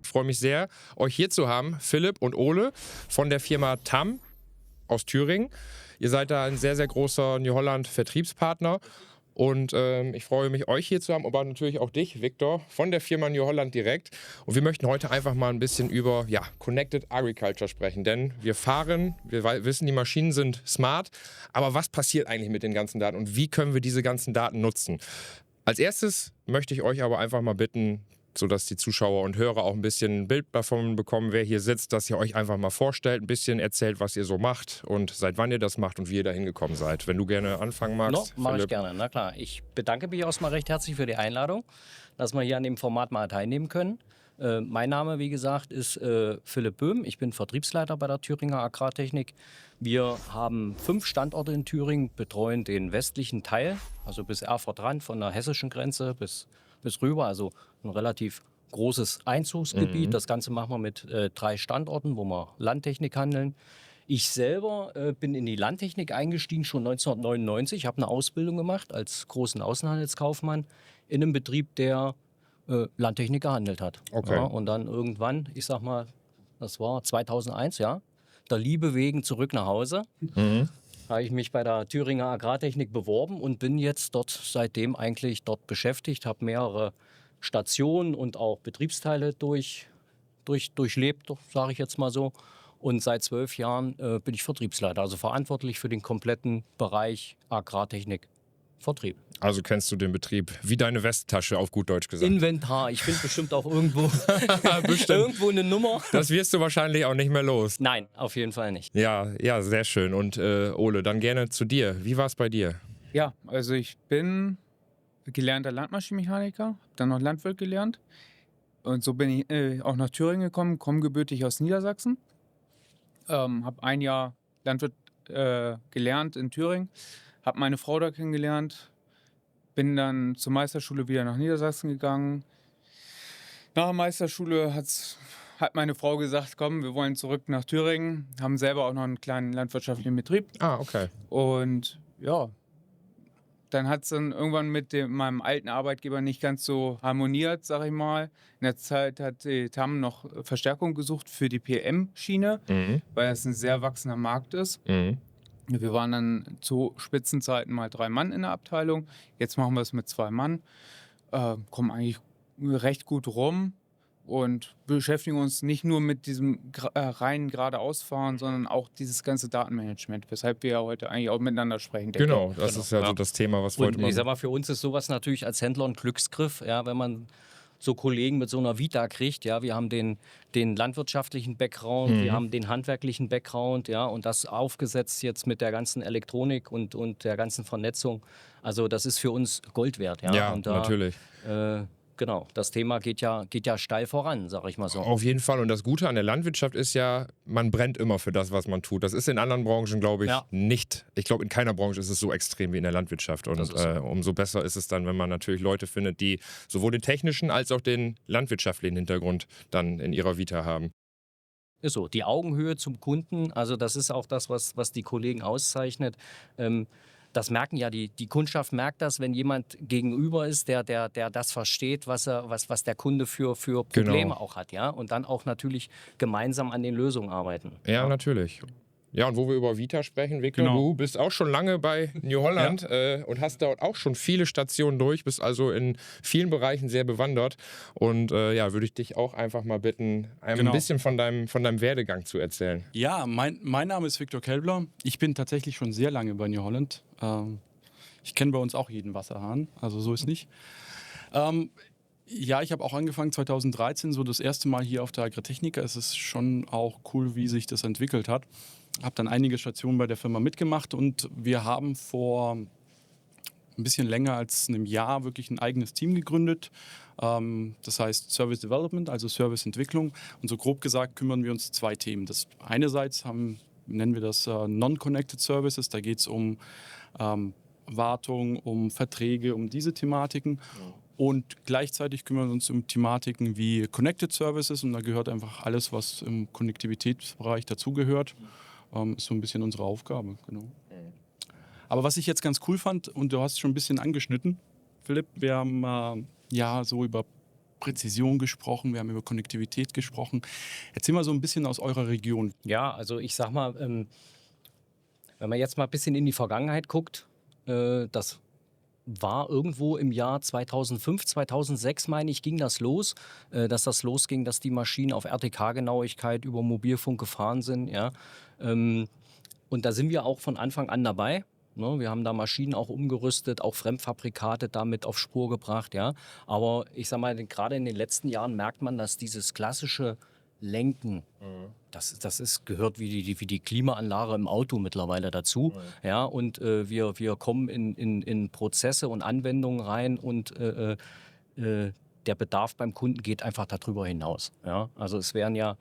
freue mich sehr, euch hier zu haben, Philipp und Ole von der Firma TAM aus Thüringen. Ihr seid da ein sehr, sehr großer New Holland Vertriebspartner. Und ich freue mich, euch hier zu haben, aber natürlich auch dich, Victor, von der Firma New Holland direkt. Und wir möchten heute einfach mal ein bisschen über Connected Agriculture sprechen. Denn wir wissen, die Maschinen sind smart. Aber was passiert eigentlich mit den ganzen Daten und wie können wir diese ganzen Daten nutzen? Als erstes möchte ich euch aber einfach mal bitten, sodass die Zuschauer und Hörer auch ein bisschen ein Bild davon bekommen, wer hier sitzt, dass ihr euch einfach mal vorstellt, ein bisschen erzählt, was ihr so macht und seit wann ihr das macht und wie ihr da hingekommen seid. Wenn du gerne anfangen magst. Mache ich gerne, na klar. Ich bedanke mich erstmal recht herzlich für die Einladung, dass wir hier an dem Format mal teilnehmen können. Mein Name, wie gesagt, ist Philipp Böhm. Ich bin Vertriebsleiter bei der Thüringer Agrartechnik. Wir haben 5 Standorte in Thüringen, betreuen den westlichen Teil, also bis Erfurt-Rand, von der hessischen Grenze bis rüber, also ein relativ großes Einzugsgebiet. Das Ganze machen wir mit 3 Standorten, wo wir Landtechnik handeln. Ich selber bin in die Landtechnik eingestiegen schon 1999, habe eine Ausbildung gemacht als großen Außenhandelskaufmann in einem Betrieb, der Landtechnik gehandelt hat. Okay. Ja, und dann irgendwann, ich sag mal, das war 2001, ja, der Liebe wegen zurück nach Hause. Habe ich mich bei der Thüringer Agrartechnik beworben und bin jetzt dort seitdem eigentlich dort beschäftigt, habe mehrere Stationen und auch Betriebsteile durchlebt, sage ich jetzt mal so. Und seit 12 Jahren bin ich Vertriebsleiter, also verantwortlich für den kompletten Bereich Agrartechnik, Vertrieb. Also kennst du den Betrieb wie deine Westtasche, auf gut Deutsch gesagt. Inventar, ich finde bestimmt auch irgendwo, Bestimmt. irgendwo eine Nummer. Das wirst du wahrscheinlich auch nicht mehr los. Nein, auf jeden Fall nicht. Ja, sehr schön. Und Ole, dann gerne zu dir. Wie war es bei dir? Ja, also ich bin gelernter Landmaschinenmechaniker, habe dann noch Landwirt gelernt. Und so bin ich auch nach Thüringen gekommen, komme gebürtig aus Niedersachsen. Habe ein Jahr Landwirt gelernt in Thüringen, habe meine Frau da kennengelernt, bin dann zur Meisterschule wieder nach Niedersachsen gegangen. Nach der Meisterschule hat meine Frau gesagt, komm, wir wollen zurück nach Thüringen, haben selber auch noch einen kleinen landwirtschaftlichen Betrieb. Ah, okay. Und ja, dann hat es dann irgendwann mit meinem alten Arbeitgeber nicht ganz so harmoniert, sag ich mal. In der Zeit hat die TAM noch Verstärkung gesucht für die PM-Schiene, weil es ein sehr wachsender Markt ist. Wir waren dann zu Spitzenzeiten mal 3 Mann in der Abteilung. Jetzt machen wir es mit 2 Mann. Kommen eigentlich recht gut rum und beschäftigen uns nicht nur mit diesem reinen geradeausfahren, sondern auch dieses ganze Datenmanagement, weshalb wir ja heute eigentlich auch miteinander sprechen. denke Genau, das ist ja so das Thema, was wir heute Und mal. ich sag mal, für uns ist sowas natürlich als Händler ein Glücksgriff, ja, wenn man so Kollegen mit so einer Vita kriegt. Ja, wir haben den landwirtschaftlichen Background, wir haben den handwerklichen Background, ja, und das aufgesetzt jetzt mit der ganzen Elektronik und der ganzen Vernetzung. Also das ist für uns Gold wert. Ja, Ja, und da, natürlich. Genau, das Thema geht ja steil voran, sag ich mal so. Auf jeden Fall. Und das Gute an der Landwirtschaft ist ja, man brennt immer für das, was man tut. Das ist in anderen Branchen, glaube ich, nicht. Ich glaube, in keiner Branche ist es so extrem wie in der Landwirtschaft. Und Das ist so. umso besser ist es dann, wenn man natürlich Leute findet, die sowohl den technischen als auch den landwirtschaftlichen Hintergrund dann in ihrer Vita haben. Ist so, die Augenhöhe zum Kunden, also das ist auch das, was die Kollegen auszeichnet. Das merken ja, die Kundschaft merkt das, wenn jemand gegenüber ist, der das versteht, was der Kunde für Probleme auch hat, ja, und dann auch natürlich gemeinsam an den Lösungen arbeiten. Ja, natürlich. Ja, und wo wir über Vita sprechen, Victor, Genau. du bist auch schon lange bei New Holland und hast dort auch schon viele Stationen durch, bist also in vielen Bereichen sehr bewandert. Und würde ich dich auch einfach mal bitten, ein bisschen von deinem Werdegang zu erzählen. Ja, mein Name ist Victor Kelbler. Ich bin tatsächlich schon sehr lange bei New Holland. Ich kenne bei uns auch jeden Wasserhahn, also so ist nicht. Ja, ich habe auch angefangen 2013, so das erste Mal hier auf der Agritechnica. Es ist schon auch cool, wie sich das entwickelt hat. Habe dann einige Stationen bei der Firma mitgemacht und wir haben vor ein bisschen länger als einem Jahr wirklich ein eigenes Team gegründet. Das heißt Service Development, also Serviceentwicklung. Und so grob gesagt kümmern wir uns 2 Themen. Das einerseits nennen wir das Non-Connected Services. Da geht es um Wartung, um Verträge, um diese Thematiken. Und gleichzeitig kümmern wir uns um Thematiken wie Connected Services. Und da gehört einfach alles, was im Konnektivitätsbereich dazugehört. Ist so ein bisschen unsere Aufgabe, genau. Aber was ich jetzt ganz cool fand, und du hast es schon ein bisschen angeschnitten, Philipp, wir haben so über Präzision gesprochen, wir haben über Konnektivität gesprochen. Erzähl mal so ein bisschen aus eurer Region. Ja, also ich sag mal, wenn man jetzt mal ein bisschen in die Vergangenheit guckt, das war irgendwo im Jahr 2005, 2006, meine ich, ging das los, dass das losging, dass die Maschinen auf RTK-Genauigkeit über Mobilfunk gefahren sind. Ja. Und da sind wir auch von Anfang an dabei. Ne? Wir haben da Maschinen auch umgerüstet, auch Fremdfabrikate damit auf Spur gebracht. Ja. Aber ich sag mal, gerade in den letzten Jahren merkt man, dass dieses klassische Lenken, gehört wie die Klimaanlage im Auto mittlerweile dazu. Ja, und wir kommen in Prozesse und Anwendungen rein und der Bedarf beim Kunden geht einfach darüber hinaus. Ja? Also es werden ja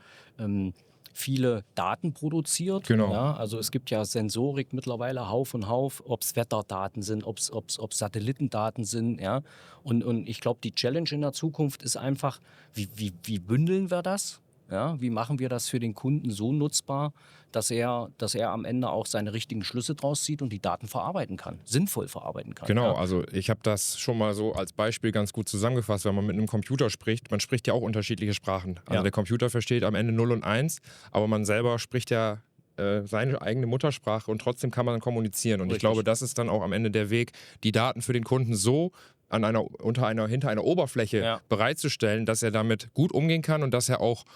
viele Daten produziert. Genau. Ja? Also es gibt ja Sensorik mittlerweile Hauf und Hauf, ob es Wetterdaten sind, ob es Satellitendaten sind. Ja? Und ich glaube, die Challenge in der Zukunft ist einfach, wie bündeln wir das? Ja, wie machen wir das für den Kunden so nutzbar, dass er am Ende auch seine richtigen Schlüsse draus zieht und die Daten verarbeiten kann, sinnvoll verarbeiten kann. Genau, Ja. also ich habe das schon mal so als Beispiel ganz gut zusammengefasst, wenn man mit einem Computer spricht. Man spricht ja auch unterschiedliche Sprachen. Also Ja. der Computer versteht am Ende 0 und 1, aber man selber spricht ja seine eigene Muttersprache und trotzdem kann man kommunizieren. Und ich Richtig. glaube, das ist dann auch am Ende der Weg, die Daten für den Kunden so hinter einer Oberfläche bereitzustellen, dass er damit gut umgehen kann und dass er auch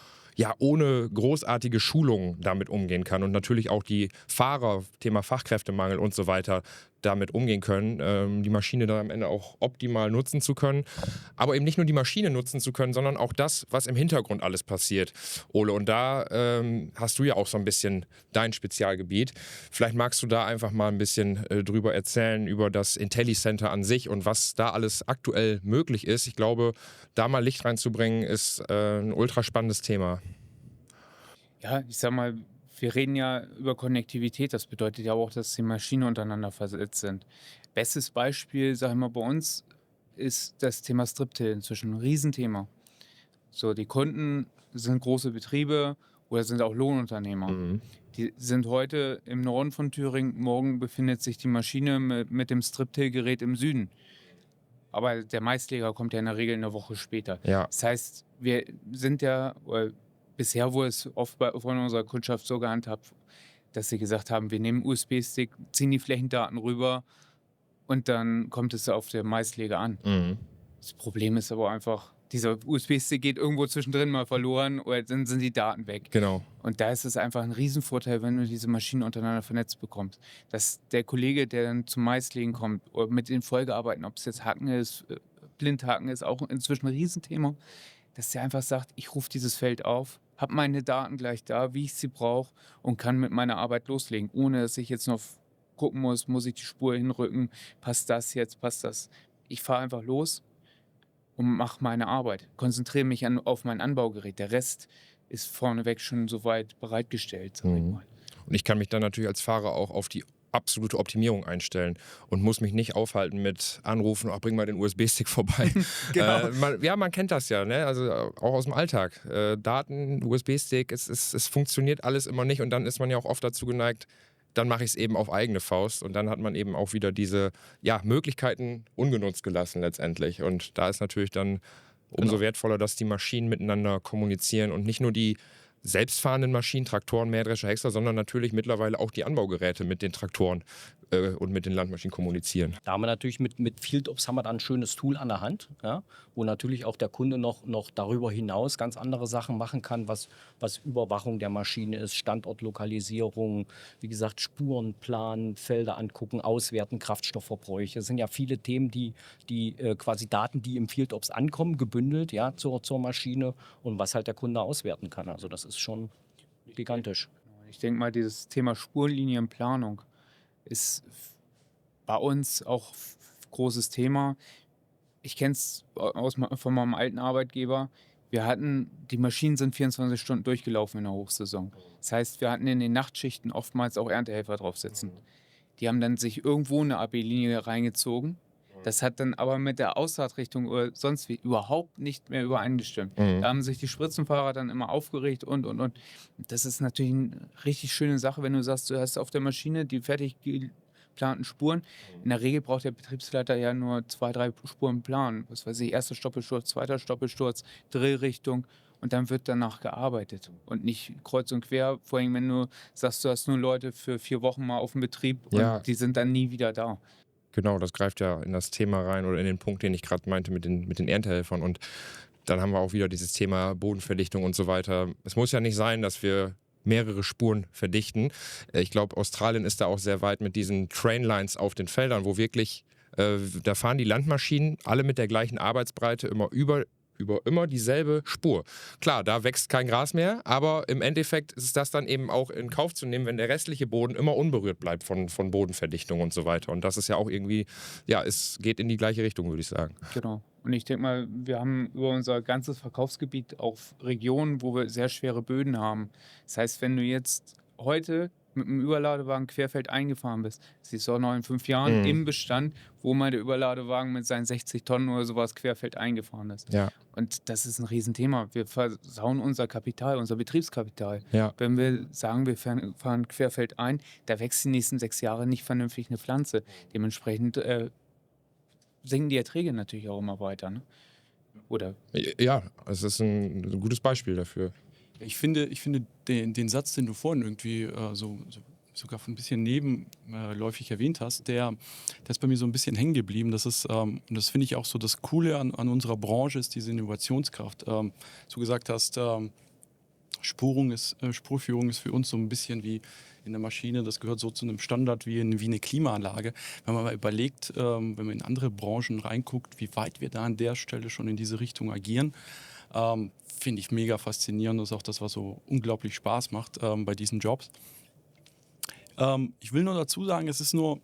ohne großartige Schulungen damit umgehen kann und natürlich auch die Fahrer, Thema Fachkräftemangel und so weiter, damit umgehen können, die Maschine dann am Ende auch optimal nutzen zu können. Aber eben nicht nur die Maschine nutzen zu können, sondern auch das, was im Hintergrund alles passiert. Ole, und da hast du ja auch so ein bisschen dein Spezialgebiet. Vielleicht magst du da einfach mal ein bisschen drüber erzählen, über das IntelliCenter an sich und was da alles aktuell möglich ist. Ich glaube, da mal Licht reinzubringen, ist ein ultra spannendes Thema. Ja, ich sag mal, wir reden ja über Konnektivität. Das bedeutet ja auch, dass die Maschinen untereinander versetzt sind. Bestes Beispiel, sag ich mal, bei uns ist das Thema Striptill inzwischen ein Riesenthema. So, die Kunden sind große Betriebe oder sind auch Lohnunternehmer. Die sind heute im Norden von Thüringen, morgen befindet sich die Maschine mit dem Striptill-Gerät im Süden. Aber der Maisleger kommt ja in der Regel eine Woche später. Ja. Das heißt, wir sind ja, bisher wurde es oft von unserer Kundschaft so gehandhabt, dass sie gesagt haben, wir nehmen USB-Stick, ziehen die Flächendaten rüber und dann kommt es auf der Maisleger an. Das Problem ist aber einfach, dieser USB-Stick geht irgendwo zwischendrin mal verloren oder dann sind die Daten weg. Genau. Und da ist es einfach ein Riesenvorteil, wenn du diese Maschinen untereinander vernetzt bekommst. Dass der Kollege, der dann zum Maislegen kommt, oder mit den Folgearbeiten, ob es jetzt Hacken ist, Blindhaken ist auch inzwischen ein Riesenthema, dass der einfach sagt, ich rufe dieses Feld auf, habe meine Daten gleich da, wie ich sie brauche und kann mit meiner Arbeit loslegen, ohne dass ich jetzt noch gucken muss ich die Spur hinrücken, passt das jetzt, passt das. Ich fahre einfach los und mache meine Arbeit, konzentriere mich auf mein Anbaugerät. Der Rest ist vorneweg schon soweit bereitgestellt, sag ich mal. Und ich kann mich dann natürlich als Fahrer auch auf die absolute Optimierung einstellen und muss mich nicht aufhalten mit Anrufen, bring mal den USB-Stick vorbei. Genau. Man kennt das ja, ne? Also auch aus dem Alltag. Daten, USB-Stick, es funktioniert alles immer nicht und dann ist man ja auch oft dazu geneigt, dann mache ich es eben auf eigene Faust und dann hat man eben auch wieder diese Möglichkeiten ungenutzt gelassen letztendlich. Und da ist natürlich dann umso wertvoller, dass die Maschinen miteinander kommunizieren und nicht nur die selbstfahrenden Maschinen, Traktoren, Mähdrescher, Häcksler, sondern natürlich mittlerweile auch die Anbaugeräte mit den Traktoren und mit den Landmaschinen kommunizieren. Da haben wir natürlich mit FieldOps haben wir dann ein schönes Tool an der Hand, ja, wo natürlich auch der Kunde noch darüber hinaus ganz andere Sachen machen kann, was Überwachung der Maschine ist, Standortlokalisierung, wie gesagt, Spuren planen, Felder angucken, auswerten, Kraftstoffverbräuche. Das sind ja viele Themen, die quasi Daten, die im FieldOps ankommen, gebündelt zur Maschine und was halt der Kunde auswerten kann. Also das ist schon gigantisch. Ich denke mal, dieses Thema Spurlinienplanung ist bei uns auch ein großes Thema. Ich kenne es von meinem alten Arbeitgeber. Die Maschinen sind 24 Stunden durchgelaufen in der Hochsaison. Das heißt, wir hatten in den Nachtschichten oftmals auch Erntehelfer drauf sitzen. Die haben dann sich irgendwo eine AB-Linie reingezogen. Das hat dann aber mit der Aussaatrichtung oder sonst wie überhaupt nicht mehr übereingestimmt. Da haben sich die Spritzenfahrer dann immer aufgeregt und. Das ist natürlich eine richtig schöne Sache, wenn du sagst, du hast auf der Maschine die fertig geplanten Spuren. In der Regel braucht der Betriebsleiter ja nur 2, 3 Spuren planen. Was weiß ich, erster Stoppelsturz, zweiter Stoppelsturz, Drehrichtung und dann wird danach gearbeitet und nicht kreuz und quer. Vor allem, wenn du sagst, du hast nur Leute für 4 Wochen mal auf dem Betrieb und Ja. die sind dann nie wieder da. Genau, das greift ja in das Thema rein oder in den Punkt, den ich gerade meinte mit den Erntehelfern. Und dann haben wir auch wieder dieses Thema Bodenverdichtung und so weiter. Es muss ja nicht sein, dass wir mehrere Spuren verdichten. Ich glaube, Australien ist da auch sehr weit mit diesen Trainlines auf den Feldern, wo wirklich, da fahren die Landmaschinen alle mit der gleichen Arbeitsbreite immer über immer dieselbe Spur. Klar, da wächst kein Gras mehr, aber im Endeffekt ist das dann eben auch in Kauf zu nehmen, wenn der restliche Boden immer unberührt bleibt von Bodenverdichtung und so weiter. Und das ist ja auch irgendwie, ja, es geht in die gleiche Richtung, würde ich sagen. Genau. Und ich denke mal, wir haben über unser ganzes Verkaufsgebiet auch Regionen, wo wir sehr schwere Böden haben. Das heißt, wenn du jetzt heute mit einem Überladewagen querfeld eingefahren bist, siehst du auch noch in 5 Jahren im Bestand, wo mal der Überladewagen mit seinen 60 Tonnen oder sowas querfeld eingefahren ist. Ja. Und das ist ein Riesenthema. Wir versauen unser Kapital, unser Betriebskapital. Ja. Wenn wir sagen, wir fahren querfeld ein, da wächst die nächsten 6 Jahre nicht vernünftig eine Pflanze. Dementsprechend sinken die Erträge natürlich auch immer weiter. Ne? Oder? Ja, es ist ein gutes Beispiel dafür. Ich finde den Satz, den du vorhin irgendwie sogar ein bisschen nebenläufig erwähnt hast, der ist bei mir so ein bisschen hängen geblieben. Das ist, und das finde ich auch so das Coole an unserer Branche, ist diese Innovationskraft. Du gesagt hast, Spurführung ist für uns so ein bisschen wie in der Maschine, das gehört so zu einem Standard wie eine Klimaanlage. Wenn man mal überlegt, wenn man in andere Branchen reinguckt, wie weit wir da an der Stelle schon in diese Richtung agieren, finde ich mega faszinierend. Das ist auch das, was so unglaublich Spaß macht bei diesen Jobs. Ich will nur dazu sagen, es ist nur,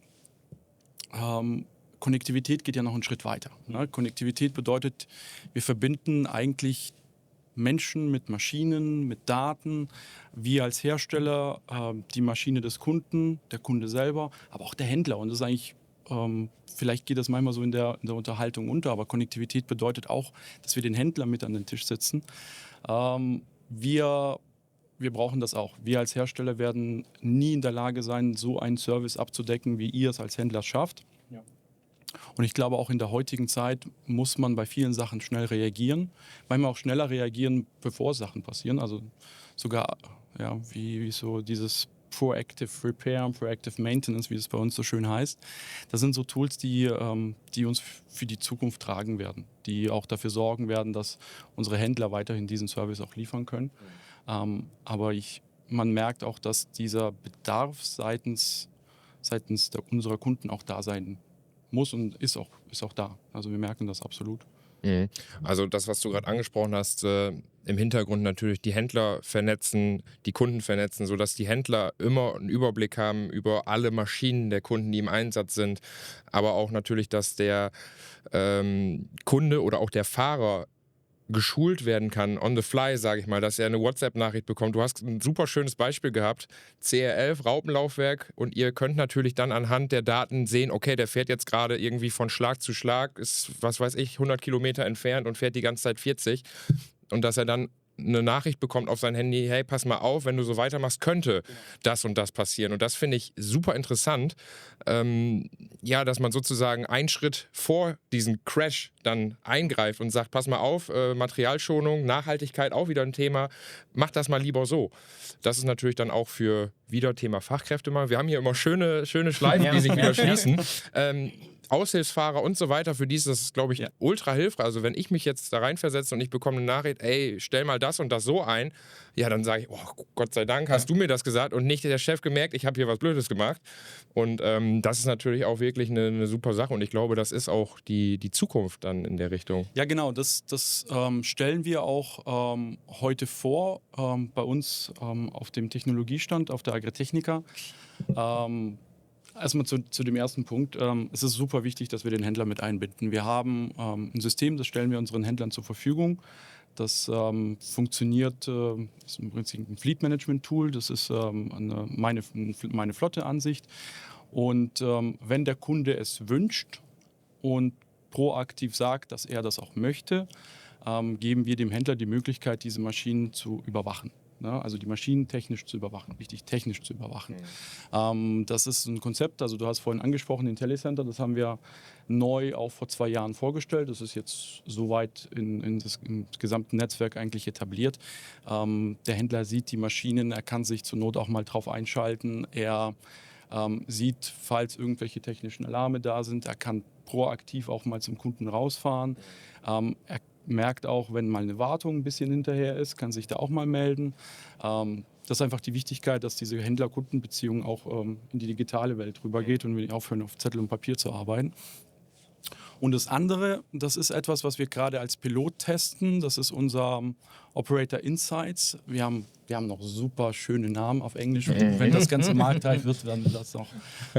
Konnektivität geht ja noch einen Schritt weiter. Ne? Konnektivität bedeutet, wir verbinden eigentlich Menschen mit Maschinen, mit Daten, wir als Hersteller, die Maschine des Kunden, der Kunde selber, aber auch der Händler. Und das ist eigentlich, vielleicht geht das manchmal so in der Unterhaltung unter, aber Konnektivität bedeutet auch, dass wir den Händler mit an den Tisch setzen. Wir brauchen das auch. Wir als Hersteller werden nie in der Lage sein, so einen Service abzudecken, wie ihr es als Händler schafft. Ja. Und ich glaube, auch in der heutigen Zeit muss man bei vielen Sachen schnell reagieren. Manchmal auch schneller reagieren, bevor Sachen passieren. Also sogar ja, wie so dieses Proactive Repair, Proactive Maintenance, wie es bei uns so schön heißt. Das sind so Tools, die uns für die Zukunft tragen werden, die auch dafür sorgen werden, dass unsere Händler weiterhin diesen Service auch liefern können. Aber man merkt auch, dass dieser Bedarf seitens unserer Kunden auch da sein muss und ist auch da. Also wir merken das absolut. Mhm. Also das, was du gerade angesprochen hast, im Hintergrund natürlich die Händler vernetzen, die Kunden vernetzen, sodass die Händler immer einen Überblick haben über alle Maschinen der Kunden, die im Einsatz sind. Aber auch natürlich, dass der Kunde oder auch der Fahrer geschult werden kann, on the fly, sage ich mal, dass er eine WhatsApp-Nachricht bekommt. Du hast ein super schönes Beispiel gehabt, CR11, Raupenlaufwerk, und ihr könnt natürlich dann anhand der Daten sehen, okay, der fährt jetzt gerade irgendwie von Schlag zu Schlag, ist, was weiß ich, 100 Kilometer entfernt und fährt die ganze Zeit 40. Und dass er dann eine Nachricht bekommt auf sein Handy, hey, pass mal auf, wenn du so weitermachst, könnte das und das passieren. Und das finde ich super interessant, ja, dass man sozusagen einen Schritt vor diesen Crash dann eingreift und sagt, pass mal auf, Materialschonung, Nachhaltigkeit, auch wieder ein Thema, mach das mal lieber so. Das ist natürlich dann auch für wieder Thema Fachkräfte mal. Wir haben hier immer schöne Schleifen, die sich wieder schließen. Aushilfsfahrer und so weiter, für die ist das, glaube ich, ultra hilfreich. Also wenn ich mich jetzt da reinversetze und ich bekomme eine Nachricht, ey, stell mal das und das so ein, ja, dann sage ich, oh, Gott sei Dank hast du mir das gesagt und nicht der Chef gemerkt, ich habe hier was Blödes gemacht. Und das ist natürlich auch wirklich eine super Sache und ich glaube, das ist auch die Zukunft dann in der Richtung. Ja, genau, das stellen wir auch heute vor bei uns auf dem Technologiestand, auf der Agritechnica. Erstmal zu dem ersten Punkt. Es ist super wichtig, dass wir den Händler mit einbinden. Wir haben ein System, das stellen wir unseren Händlern zur Verfügung. Das funktioniert, ist im Prinzip ein Fleet-Management-Tool. Das ist meine Flotte-Ansicht. Und wenn der Kunde es wünscht und proaktiv sagt, dass er das auch möchte, geben wir dem Händler die Möglichkeit, diese Maschinen zu überwachen. Ne? Also die Maschinen technisch zu überwachen, richtig technisch zu überwachen. Das ist ein Konzept, also du hast vorhin angesprochen, den Telecenter, das haben wir neu auch vor 2 Jahren vorgestellt. Das ist jetzt soweit im gesamten Netzwerk eigentlich etabliert. Der Händler sieht die Maschinen, er kann sich zur Not auch mal drauf einschalten. Er sieht, falls irgendwelche technischen Alarme da sind, er kann proaktiv auch mal zum Kunden rausfahren. Er merkt auch, wenn mal eine Wartung ein bisschen hinterher ist, kann sich da auch mal melden. Das ist einfach die Wichtigkeit, dass diese Händler-Kunden-Beziehung auch in die digitale Welt rübergeht und wir aufhören, auf Zettel und Papier zu arbeiten. Und das andere, das ist etwas, was wir gerade als Pilot testen. Das ist unser Operator Insights. Wir haben noch super schöne Namen auf Englisch. Wenn das Ganze marktreif wird, werden wir das noch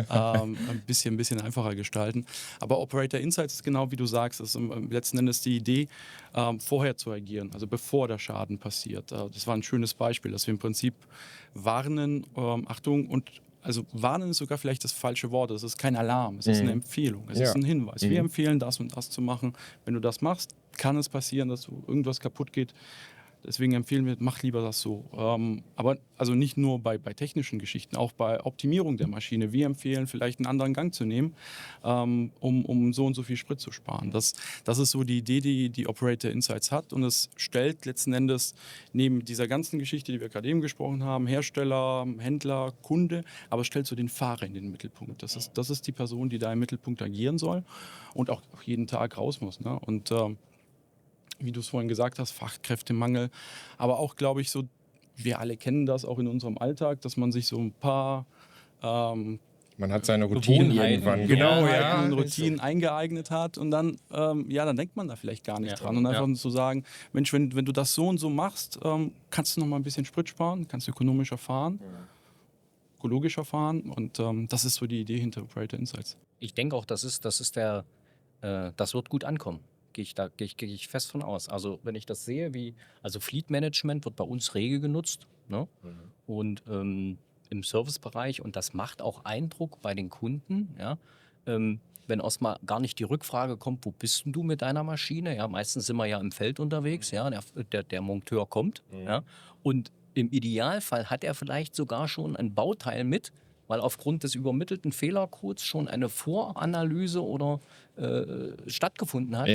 ein bisschen einfacher gestalten. Aber Operator Insights ist genau wie du sagst, ist letzten Endes die Idee, vorher zu agieren, also bevor der Schaden passiert. Das war ein schönes Beispiel, dass wir im Prinzip warnen, Achtung, und also warnen ist sogar vielleicht das falsche Wort. Es ist kein Alarm, es ist eine Empfehlung, es ist ein Hinweis. Wir empfehlen, das und das zu machen. Wenn du das machst, kann es passieren, dass irgendwas kaputt geht. Deswegen empfehlen wir, mach lieber das so. Aber also nicht nur bei technischen Geschichten, auch bei Optimierung der Maschine. Wir empfehlen, vielleicht einen anderen Gang zu nehmen, um so und so viel Sprit zu sparen. Das ist so die Idee, die Operator Insights hat. Und es stellt letzten Endes neben dieser ganzen Geschichte, die wir gerade eben gesprochen haben, Hersteller, Händler, Kunde, aber es stellt so den Fahrer in den Mittelpunkt. Das ist die Person, die da im Mittelpunkt agieren soll und auch jeden Tag raus muss. Ne? Und wie du es vorhin gesagt hast, Fachkräftemangel. Aber auch, glaube ich, so, wir alle kennen das auch in unserem Alltag, dass man sich so ein paar man hat seine Routinen irgendwann. Und Routinen eingeeignet hat und dann, dann denkt man da vielleicht gar nicht dran. Und einfach zu sagen, Mensch, wenn du das so und so machst, kannst du noch mal ein bisschen Sprit sparen, kannst ökonomischer fahren, ökologischer fahren. Und das ist so die Idee hinter Operator Insights. Ich denke auch, das wird gut ankommen. Gehe ich fest von aus. Also wenn ich das sehe, also Fleet Management wird bei uns rege genutzt, ne? Und im Servicebereich, und das macht auch Eindruck bei den Kunden, ja? Wenn erstmal gar nicht die Rückfrage kommt, wo bist denn du mit deiner Maschine? Ja, meistens sind wir ja im Feld unterwegs, ja? Der Monteur kommt, ja? Und im Idealfall hat er vielleicht sogar schon ein Bauteil mit, weil aufgrund des übermittelten Fehlercodes schon eine Voranalyse oder stattgefunden hat,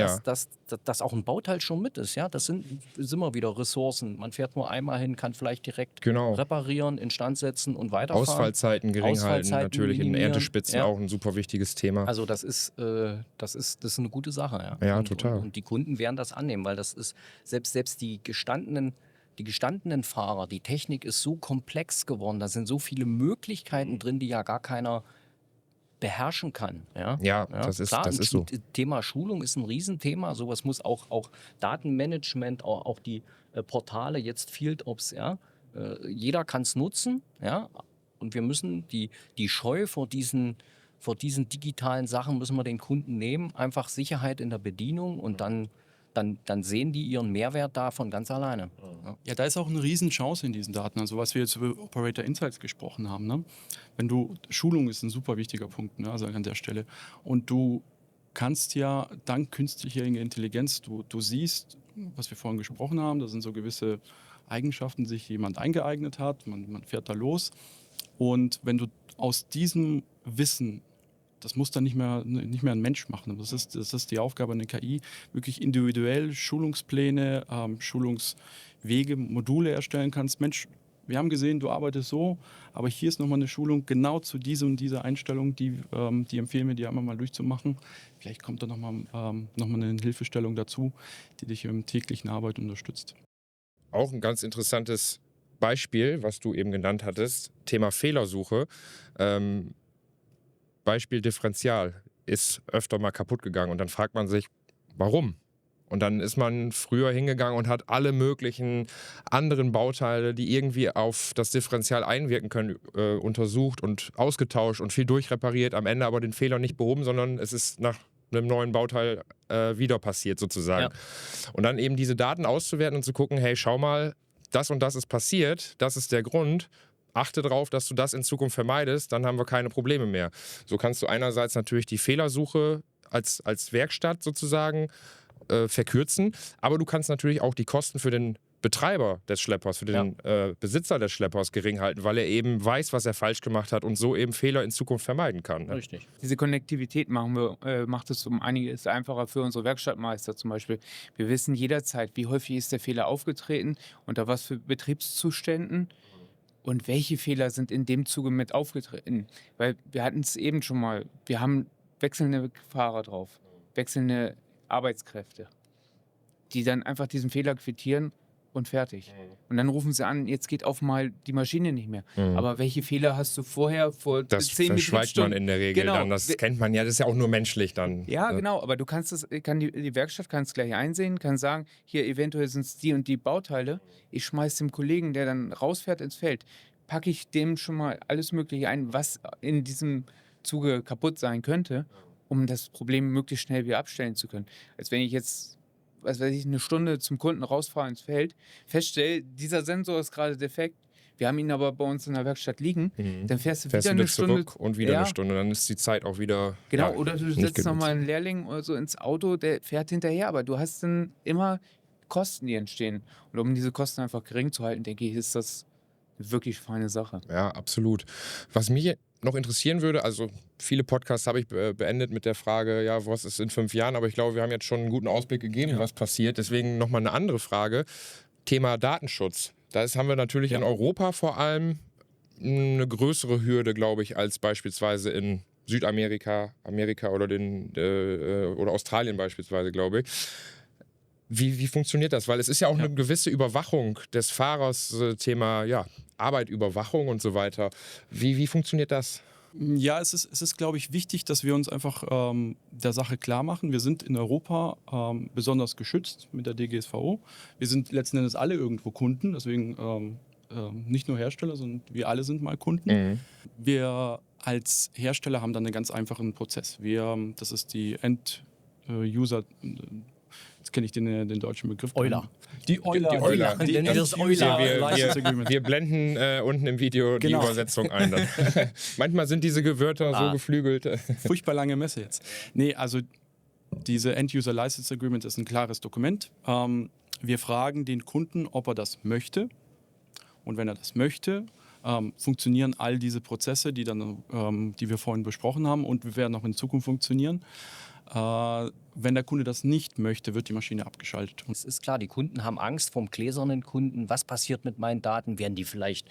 dass auch ein Bauteil schon mit ist. Ja? Das sind immer wieder Ressourcen. Man fährt nur einmal hin, kann vielleicht direkt reparieren, instand setzen und weiterfahren. Ausfallzeiten gering halten, natürlich in Erntespitzen auch ein super wichtiges Thema. Also das ist eine gute Sache. Ja, total. Und die Kunden werden das annehmen, weil das ist selbst die gestandenen Fahrer, die Technik ist so komplex geworden, da sind so viele Möglichkeiten drin, die ja gar keiner beherrschen kann. Das ist so. Thema Schulung ist ein Riesenthema, sowas muss auch Datenmanagement, auch die Portale, jetzt FieldOps, jeder kann es nutzen, und wir müssen die Scheu vor diesen digitalen Sachen müssen wir den Kunden nehmen, einfach Sicherheit in der Bedienung und dann sehen die ihren Mehrwert davon ganz alleine. Ja, da ist auch eine Riesenchance in diesen Daten. Also was wir jetzt über Operator Insights gesprochen haben. Ne? Schulung ist ein super wichtiger Punkt, ne? Also an der Stelle. Und du kannst ja dank künstlicher Intelligenz, du siehst, was wir vorhin gesprochen haben, da sind so gewisse Eigenschaften, die sich jemand eingeeignet hat. Man fährt da los. Und wenn du aus diesem Wissen, das muss dann nicht mehr ein Mensch machen. Das ist die Aufgabe einer KI, wirklich individuell Schulungspläne, Schulungswege, Module erstellen kannst. Mensch, wir haben gesehen, du arbeitest so, aber hier ist nochmal eine Schulung genau zu dieser Einstellung, die empfehlen wir dir einmal mal durchzumachen. Vielleicht kommt da nochmal eine Hilfestellung dazu, die dich im täglichen Arbeit unterstützt. Auch ein ganz interessantes Beispiel, was du eben genannt hattest, Thema Fehlersuche. Beispiel Differential ist öfter mal kaputt gegangen und dann fragt man sich, warum? Und dann ist man früher hingegangen und hat alle möglichen anderen Bauteile, die irgendwie auf das Differential einwirken können, untersucht und ausgetauscht und viel durchrepariert, am Ende aber den Fehler nicht behoben, sondern es ist nach einem neuen Bauteil wieder passiert sozusagen. Ja. Und dann eben diese Daten auszuwerten und zu gucken, hey, schau mal, das und das ist passiert, das ist der Grund. Achte darauf, dass du das in Zukunft vermeidest, dann haben wir keine Probleme mehr. So kannst du einerseits natürlich die Fehlersuche als Werkstatt sozusagen verkürzen, aber du kannst natürlich auch die Kosten für den Betreiber des Schleppers, für den Besitzer des Schleppers gering halten, weil er eben weiß, was er falsch gemacht hat und so eben Fehler in Zukunft vermeiden kann. Ne? Richtig. Diese Konnektivität macht es um einiges einfacher für unsere Werkstattmeister zum Beispiel. Wir wissen jederzeit, wie häufig ist der Fehler aufgetreten, unter was für Betriebszuständen und welche Fehler sind in dem Zuge mit aufgetreten. Weil wir hatten es eben schon mal, wir haben wechselnde Fahrer drauf, wechselnde Arbeitskräfte, die dann einfach diesen Fehler quittieren und fertig. Und dann rufen sie an, jetzt geht auf mal die Maschine nicht mehr. Aber welche Fehler hast du vorher vor Das 10 verschweigt man Betriebsstunden? in der Regel Genau. dann. Das kennt man ja, das ist ja auch nur menschlich dann. Ja, ne? genau, aber du kannst die Werkstatt kann es gleich einsehen, kann sagen, hier eventuell sind es die und die Bauteile. Ich schmeiß dem Kollegen, der dann rausfährt ins Feld, packe ich dem schon mal alles Mögliche ein, was in diesem Zuge kaputt sein könnte, um das Problem möglichst schnell wieder abstellen zu können. Als wenn ich jetzt, was weiß ich, eine Stunde zum Kunden rausfahre ins Feld, feststelle, dieser Sensor ist gerade defekt, wir haben ihn aber bei uns in der Werkstatt liegen, dann fährst du wieder eine Stunde zurück und wieder Ja. eine Stunde, dann ist die Zeit auch wieder. Genau, ja, oder du nicht setzt genutzt. nochmal einen Lehrling oder so ins Auto, der fährt hinterher, aber du hast dann immer Kosten, die entstehen. Und um diese Kosten einfach gering zu halten, denke ich, ist das eine wirklich feine Sache. Ja, absolut. Was mich noch interessieren würde, also viele Podcasts habe ich beendet mit der Frage, ja, was ist in 5 Jahren, aber ich glaube, wir haben jetzt schon einen guten Ausblick gegeben, was passiert. Deswegen nochmal eine andere Frage. Thema Datenschutz. Da haben wir natürlich in Europa vor allem eine größere Hürde, glaube ich, als beispielsweise in Südamerika, Amerika oder oder Australien beispielsweise, glaube ich. Wie funktioniert das? Weil es ist ja auch eine gewisse Überwachung des Fahrers, Thema Arbeitüberwachung und so weiter. Wie funktioniert das? Ja, es ist, glaube ich, wichtig, dass wir uns einfach der Sache klar machen. Wir sind in Europa besonders geschützt mit der DGSVO. Wir sind letzten Endes alle irgendwo Kunden, deswegen nicht nur Hersteller, sondern wir alle sind mal Kunden. Wir als Hersteller haben dann einen ganz einfachen Prozess. Das ist die End-User, jetzt kenne ich den deutschen Begriff. Euler. Die Euler. Die Euler. Nennen wir das Euler. License Agreement. Wir blenden unten im Video Genau. die Übersetzung ein. Dann. Manchmal sind diese Wörter so geflügelt. Furchtbar lange Messe jetzt. Nee, also diese End-User License Agreement ist ein klares Dokument. Wir fragen den Kunden, ob er das möchte. Und wenn er das möchte, funktionieren all diese Prozesse, die wir vorhin besprochen haben und wir werden auch in Zukunft funktionieren. Wenn der Kunde das nicht möchte, wird die Maschine abgeschaltet. Es ist klar, die Kunden haben Angst vom gläsernen Kunden. Was passiert mit meinen Daten? Werden die vielleicht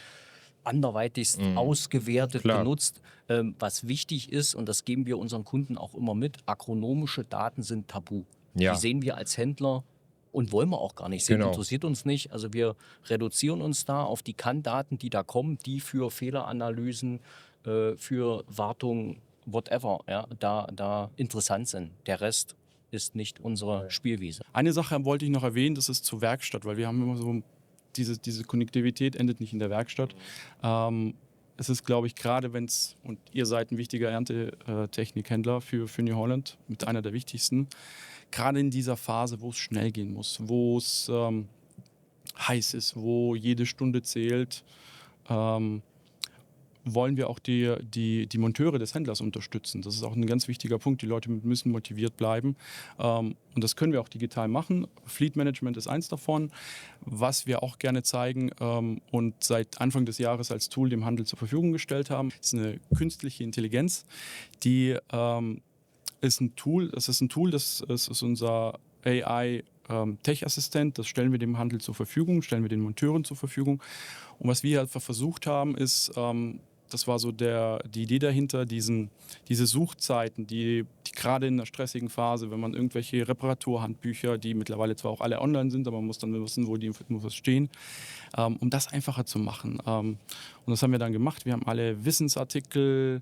anderweitigst ausgewertet, Klar. benutzt? Was wichtig ist, und das geben wir unseren Kunden auch immer mit, agronomische Daten sind tabu. Ja. Die sehen wir als Händler und wollen wir auch gar nicht sehen. Genau. Interessiert uns nicht. Also wir reduzieren uns da auf die CAN-Daten, die da kommen, die für Fehleranalysen, für Wartung, whatever, da interessant sind. Der Rest ist nicht unsere Spielwiese. Eine Sache wollte ich noch erwähnen, das ist zur Werkstatt, weil wir haben immer so, diese Konnektivität endet nicht in der Werkstatt. Es ist, glaube ich, gerade wenn es, und ihr seid ein wichtiger Erntetechnikhändler für New Holland, mit einer der wichtigsten, gerade in dieser Phase, wo es schnell gehen muss, wo es heiß ist, wo jede Stunde zählt, wollen wir auch die Monteure des Händlers unterstützen. Das ist auch ein ganz wichtiger Punkt. Die Leute müssen motiviert bleiben. Und das können wir auch digital machen. Fleet Management ist eins davon. Was wir auch gerne zeigen und seit Anfang des Jahres als Tool dem Handel zur Verfügung gestellt haben, ist eine künstliche Intelligenz. Die ist ein Tool, das ist unser AI Tech-Assistent, das stellen wir dem Handel zur Verfügung, stellen wir den Monteuren zur Verfügung. Und was wir einfach versucht haben, ist, das war so die Idee dahinter, diese Suchzeiten, die gerade in einer stressigen Phase, wenn man irgendwelche Reparaturhandbücher, die mittlerweile zwar auch alle online sind, aber man muss dann wissen, wo die Infos stehen, um das einfacher zu machen. Und das haben wir dann gemacht. Wir haben alle Wissensartikel,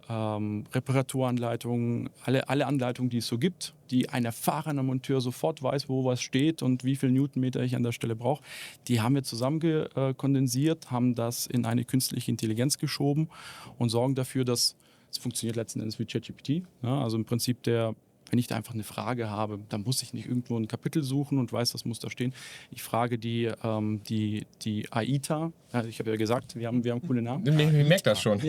Reparaturanleitungen, alle Anleitungen, die es so gibt, die ein erfahrener Monteur sofort weiß, wo was steht und wie viel Newtonmeter ich an der Stelle brauche, die haben wir zusammenkondensiert, haben das in eine künstliche Intelligenz geschoben und sorgen dafür, dass es funktioniert letzten Endes wie ChatGPT. Ja, also im Prinzip wenn wenn ich da einfach eine Frage habe, dann muss ich nicht irgendwo ein Kapitel suchen und weiß, das muss da stehen. Ich frage die AITA, ich habe ja gesagt, wir haben coole Namen. Ich merke das schon.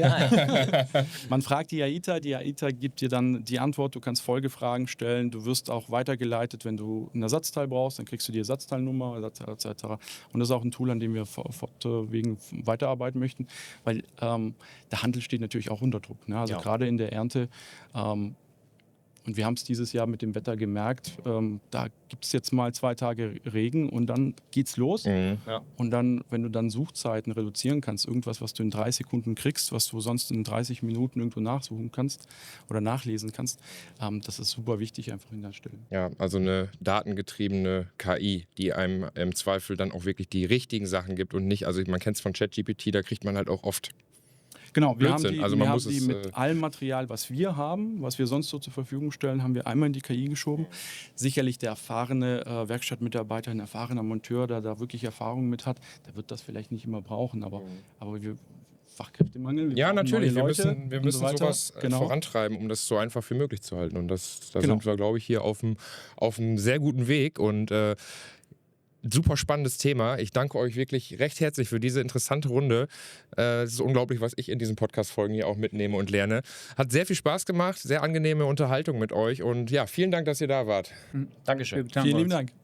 Man fragt die AITA gibt dir dann die Antwort, du kannst Folgefragen stellen, du wirst auch weitergeleitet, wenn du ein Ersatzteil brauchst, dann kriegst du die Ersatzteilnummer etc. Und das ist auch ein Tool, an dem wir fortwegen weiterarbeiten möchten, weil der Handel steht natürlich auch unter Druck. Ne? Also gerade in der Ernte, und wir haben es dieses Jahr mit dem Wetter gemerkt, da gibt es jetzt mal 2 Tage Regen und dann geht's los. Mhm. Ja. Und dann, wenn du dann Suchzeiten reduzieren kannst, irgendwas, was du in 3 Sekunden kriegst, was du sonst in 30 Minuten irgendwo nachsuchen kannst oder nachlesen kannst, das ist super wichtig einfach in der Stelle. Ja, also eine datengetriebene KI, die einem im Zweifel dann auch wirklich die richtigen Sachen gibt und nicht, also man kennt es von ChatGPT, da kriegt man halt auch oft. Genau, wir haben Blödsinn. die, Also wir man haben muss die es, mit allem Material, was wir haben, was wir sonst so zur Verfügung stellen, haben wir einmal in die KI geschoben. Sicherlich der erfahrene Werkstattmitarbeiter, ein erfahrener Monteur, der da wirklich Erfahrung mit hat, der wird das vielleicht nicht immer brauchen, aber wir Fachkräftemangel. Wir Ja, brauchen natürlich. neue Wir Leute müssen und so weiter. sowas Genau. vorantreiben, um das so einfach wie möglich zu halten. Und da Genau. sind wir, glaube ich, hier auf einem sehr guten Weg. Und super spannendes Thema. Ich danke euch wirklich recht herzlich für diese interessante Runde. Es ist unglaublich, was ich in diesen Podcast-Folgen hier auch mitnehme und lerne. Hat sehr viel Spaß gemacht, sehr angenehme Unterhaltung mit euch. Und ja, vielen Dank, dass ihr da wart. Dankeschön. Wir bedanken Vielen lieben uns. Dank.